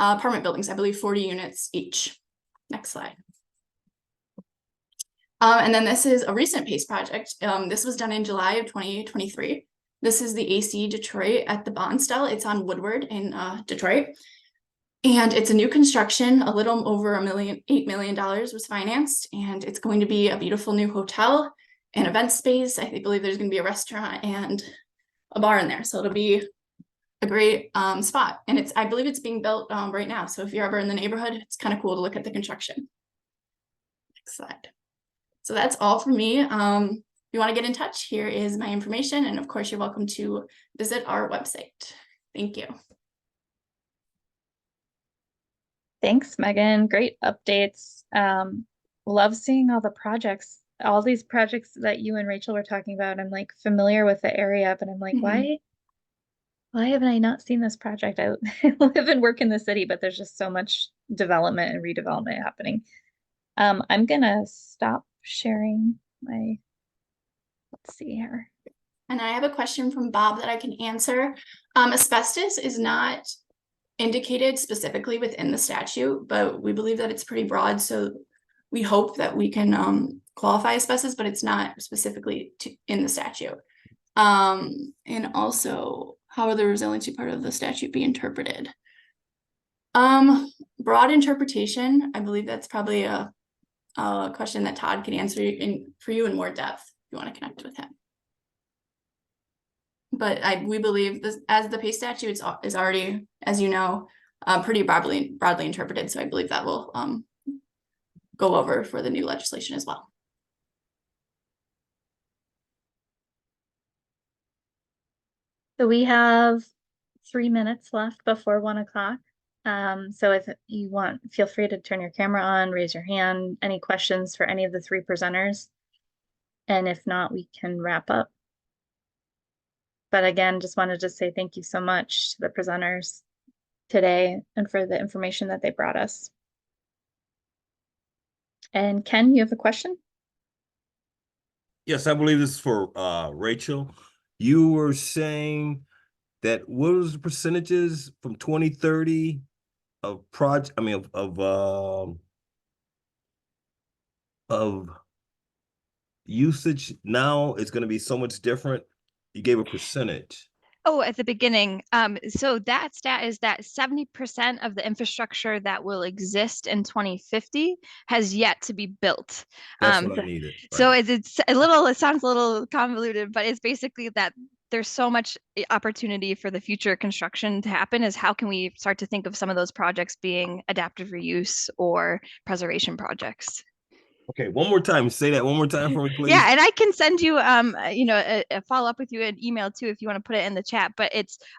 apartment buildings, I believe 40 units each. Next slide. And then this is a recent PACE project. This was done in July of 2023. This is the AC Detroit at the Bonstel. It's on Woodward in Detroit. And it's a new construction, a little over $8 million was financed, and it's going to be a beautiful new hotel and event space. I believe there's going to be a restaurant and a bar in there. So it'll be a great spot. And I believe it's being built right now. So if you're ever in the neighborhood, it's kind of cool to look at the construction. Next slide. So that's all for me. If you want to get in touch, here is my information. And of course, you're welcome to visit our website. Thank you. Thanks, Megan. Great updates. Love seeing all the projects, all these projects that you and Rachel were talking about. I'm like familiar with the area, but I'm like, why haven't I not seen this project? I live and work in the city, but there's just so much development and redevelopment happening. I'm gonna stop sharing my, let's see here. And I have a question from Bob that I can answer. Asbestos is not indicated specifically within the statute, but we believe that it's pretty broad. So we hope that we can qualify asbestos, but it's not specifically in the statute. And also, how will the resiliency part of the statute be interpreted? Broad interpretation, I believe that's probably a question that Todd can answer for you in more depth if you want to connect with him. But we believe this, as the PACE statute is already, as you know, pretty broadly interpreted. So I believe that will go over for the new legislation as well. So we have 3 minutes left before 1 o'clock. So if you want, feel free to turn your camera on, raise your hand, any questions for any of the 3 presenters. And if not, we can wrap up. But again, just wanted to say thank you so much to the presenters today and for the information that they brought us. And Ken, you have a question? Yes, I believe this is for Rachel. You were saying that what was the percentages from 2030 of of usage now it's going to be so much different. You gave a percentage. Oh, at the beginning. So that stat is that 70% of the infrastructure that will exist in 2050 has yet to be built. That's what I needed. So Right. it's a little, it sounds a little convoluted, but it's basically that there's so much opportunity for the future construction to happen is how can we start to think of some of those projects being adaptive reuse or preservation projects. Okay, one more time. Say that one more time for me, please. Yeah, and I can send you a follow up with you an email too if you want to put it in the chat. But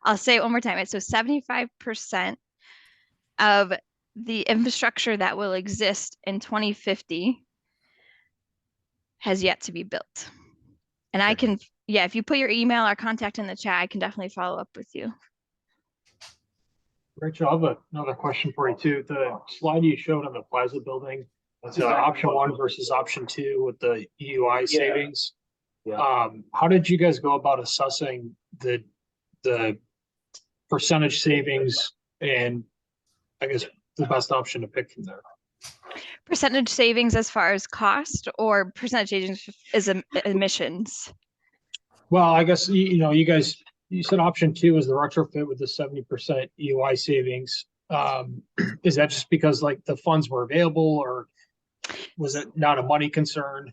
I'll say it one more time. It's so 75% of the infrastructure that will exist in 2050 has yet to be built. And I can, yeah, if you put your email or contact in the chat, I can definitely follow up with you. Rachel, I have another question for you too. The slide you showed on the Plaza building, it's option 1 versus option 2 with the EUI savings. Yeah. How did you guys go about assessing the percentage savings and I guess the best option to pick from there? Percentage savings as far as cost or percentage savings is emissions? Well, I guess, you said option 2 is the retrofit with the 70% EUI savings. Is that just because like the funds were available or was it not a money concern?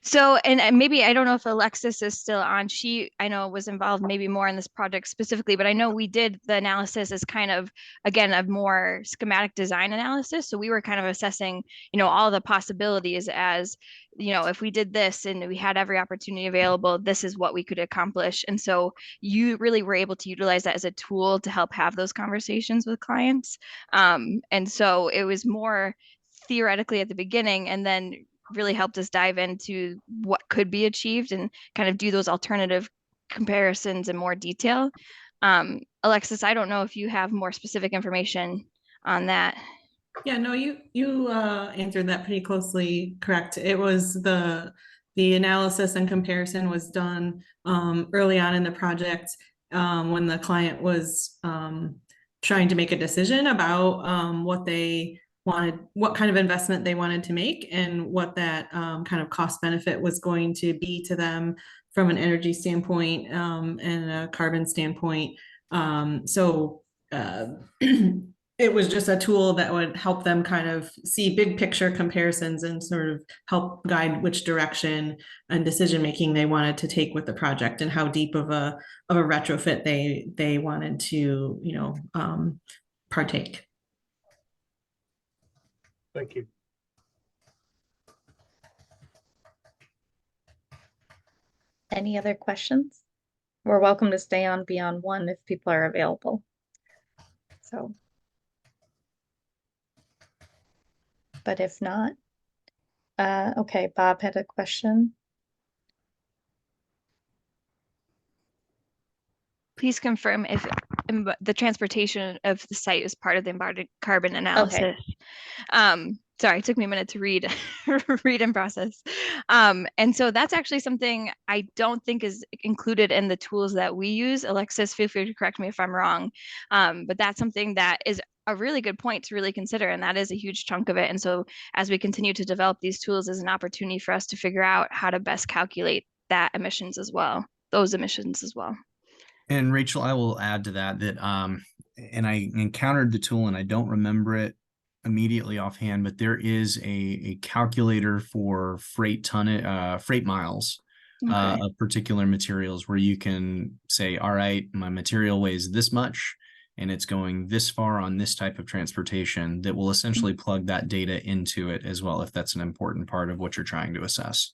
So, and maybe, I don't know if Alexis is still on. She, I know, was involved maybe more in this project specifically, but I know we did the analysis as kind of, again, a more schematic design analysis. So we were kind of assessing, all the possibilities as, if we did this and we had every opportunity available, this is what we could accomplish. And so you really were able to utilize that as a tool to help have those conversations with clients. And so it was more theoretically at the beginning, and then really helped us dive into what could be achieved and kind of do those alternative comparisons in more detail. Alexis, I don't know if you have more specific information on that. Yeah, no, you answered that pretty closely. Correct. It was the analysis and comparison was done early on in the project when the client was trying to make a decision about what they wanted, what kind of investment they wanted to make, and what that kind of cost benefit was going to be to them from an energy standpoint and a carbon standpoint. It was just a tool that would help them kind of see big picture comparisons and sort of help guide which direction and decision making they wanted to take with the project and how deep of a retrofit they wanted to partake. Thank you. Any other questions? We're welcome to stay on beyond 1 if people are available. So, but if not, okay, Bob had a question. Please confirm if the transportation of the site is part of the embodied carbon analysis. Okay. Sorry, it took me a minute to read and process. And so that's actually something I don't think is included in the tools that we use. Alexis, feel free to correct me if I'm wrong. But that's something that is a really good point to really consider, and that is a huge chunk of it. And so as we continue to develop these tools, is an opportunity for us to figure out how to best calculate those emissions as well. And Rachel, I will add to that and I encountered the tool and I don't remember it immediately offhand, but there is a calculator for freight miles Okay. of particular materials where you can say, all right, my material weighs this much and it's going this far on this type of transportation, that will essentially plug that data into it as well, if that's an important part of what you're trying to assess.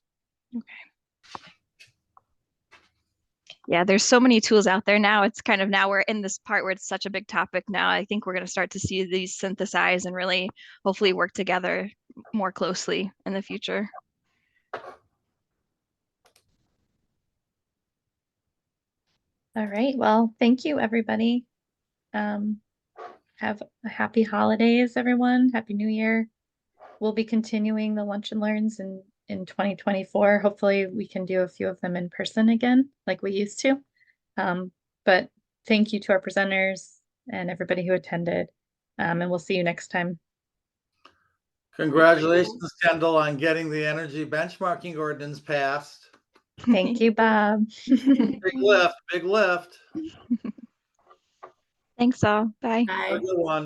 Yeah, there's so many tools out there now. It's kind of, now we're in this part where it's such a big topic now. I think we're going to start to see these synthesize and really hopefully work together more closely in the future. All right. Well, thank you, everybody. Have a happy holidays, everyone. Happy New Year. We'll be continuing the lunch and learns in 2024. Hopefully we can do a few of them in person again, like we used to. But thank you to our presenters and everybody who attended. And we'll see you next time. Congratulations, Kendall, on getting the energy benchmarking ordinance passed. Thank you, Bob. Big lift, big lift. Thanks all. Bye. Bye. Have a good one.